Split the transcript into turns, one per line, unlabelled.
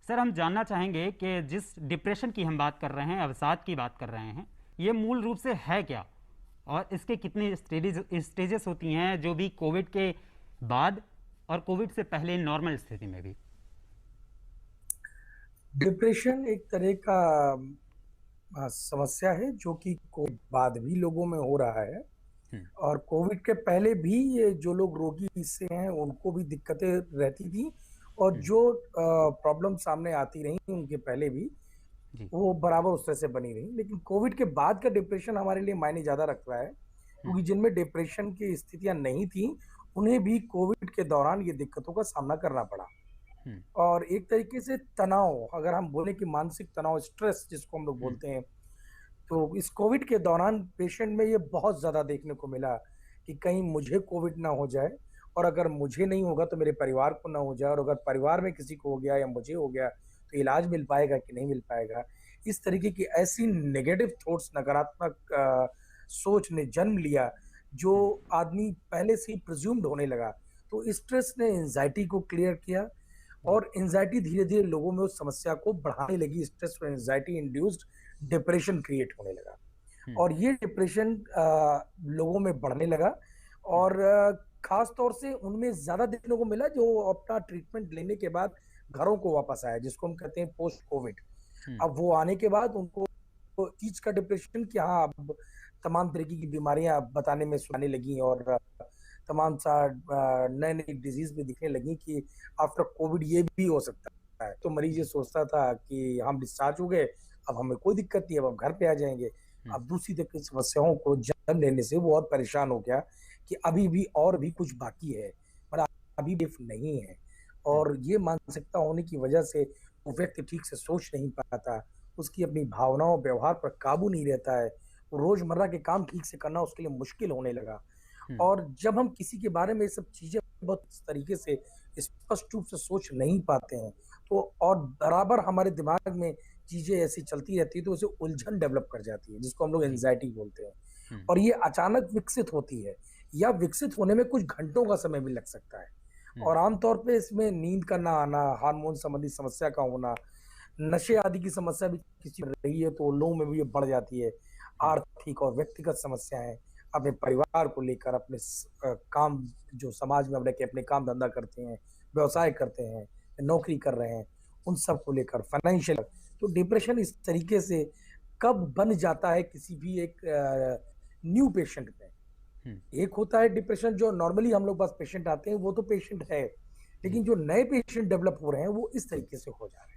Sir, हम जानना चाहेंगे कि जिस डिप्रेशन की हम बात कर रहे हैं, अवसाद की बात कर रहे हैं, ये मूल रूप से है क्या? और इसके कितने स्टेजेस होती हैं, जो भी कोविड के बाद और कोविड से पहले नॉर्मल स्थिति में भी?
डिप्रेशन एक तरह का समस्या है जो कि कोविड बाद भी लोगों में हो रहा है।
हम्म।
और कोविड के पहले भी ये जो लोग रोगी इससे हैं उनको भी दिक्कतें रहती थी। और
हम्म।
जो प्रॉब्लम सामने आती रही उनके पहले भी
जी।
वो बराबर उस तरह से बनी रही। लेकिन कोविड के बाद का डिप्रेशन हमारे लिए मायने ज्यादा रख रहा है,
हम्म।
क्योंकि जिनमें डिप्रेशन की स्थितियां नहीं थी उन्हें भी कोविड के दौरान ये दिक्कतों का सामना करना पड़ा।
हम्म।
और एक तरीके से तनाव, अगर हम बोले कि मानसिक तनाव, स्ट्रेस जिसको हम लोग
हम्म।
बोलते हैं, तो इस कोविड के दौरान पेशेंट में ये बहुत ज़्यादा देखने को मिला कि कहीं मुझे कोविड ना हो जाए, और अगर मुझे नहीं होगा तो मेरे परिवार को ना हो जाए, और अगर परिवार में किसी को हो गया या मुझे हो गया तो इलाज मिल पाएगा कि नहीं मिल पाएगा। इस तरीके की ऐसी नेगेटिव थॉट्स, नकारात्मक सोच ने जन्म लिया जो
हम्म।
आदमी पहले से ही प्रिज्यूम्ड होने लगा। तो स्ट्रेस ने एंजाइटी को क्लियर किया,
जी।
और एंजाइटी धीरे धीरे लोगों में उस समस्या को बढ़ाने लगी। स्ट्रेस और एंजाइटी इंड्यूस्ड डिप्रेशन क्रिएट होने लगा,
हम्म।
और ये डिप्रेशन लोगों में बढ़ने लगा।
हम्म।
और खास तौर से उनमें ज्यादा देखने को मिला जो अपना ट्रीटमेंट लेने के बाद घरों को वापस आया, जिसको हम कहते हैं पोस्ट कोविड।
हम्म।
अब वो आने के बाद उनको चीज का डिप्रेशन कि हाँ, अब तमाम तरीके की बीमारियां बताने में सुनाने लगी, और तमाम सा नए नई डिजीज भी दिखने लगी कि आफ्टर कोविड ये भी हो सकता है। तो मरीज ये
जी।
सोचता था कि हम डिस्चार्ज हो गए, अब हमें कोई दिक्कत नहीं, अब हम घर पे आ जाएंगे।
हम्म।
अब दूसरी तरह की समस्याओं को जन्म लेने से वो और परेशान हो गया कि अभी भी और भी कुछ बाकी है, पर अभी भी नहीं है।
हम्म।
और ये मानसिकता होने की वजह से वो व्यक्ति ठीक से सोच नहीं पाता, उसकी अपनी भावनाओं व्यवहार पर काबू नहीं रहता है, वो रोजमर्रा के काम ठीक से करना उसके लिए मुश्किल होने लगा।
हम्म।
और जब हम किसी के बारे में ये सब चीजें बहुत इस तरीके से स्पष्ट रूप से सोच नहीं पाते हैं, तो और बराबर हमारे दिमाग में चीजें ऐसी चलती रहती है, तो उसे उलझन डेवलप कर जाती है, जिसको हम लोग
जी।
एंजाइटी बोलते हैं।
हम्म।
और ये अचानक विकसित होती है, या विकसित होने में कुछ घंटों का समय भी लग सकता है।
हम्म।
और आमतौर पे इसमें नींद का ना आना, हार्मोन संबंधी समस्या का होना, नशे आदि की समस्या भी किसी में रही है तो लोगों में भी ये बढ़ जाती है।
हम्म।
आर्थिक और व्यक्तिगत समस्याएं, अपने परिवार को लेकर, अपने काम, जो समाज में अपने अपने काम धंधा करते हैं, व्यवसाय करते हैं, नौकरी कर रहे हैं, उन सब को लेकर फाइनेंशियल। तो डिप्रेशन इस तरीके से कब बन जाता है किसी भी एक न्यू पेशेंट में।
हम्म।
एक होता है डिप्रेशन जो नॉर्मली हम लोग पास पेशेंट आते हैं, वो तो पेशेंट है,
जी।
लेकिन जो नए पेशेंट डेवलप हो रहे हैं वो इस तरीके से हो जा रहे हैं।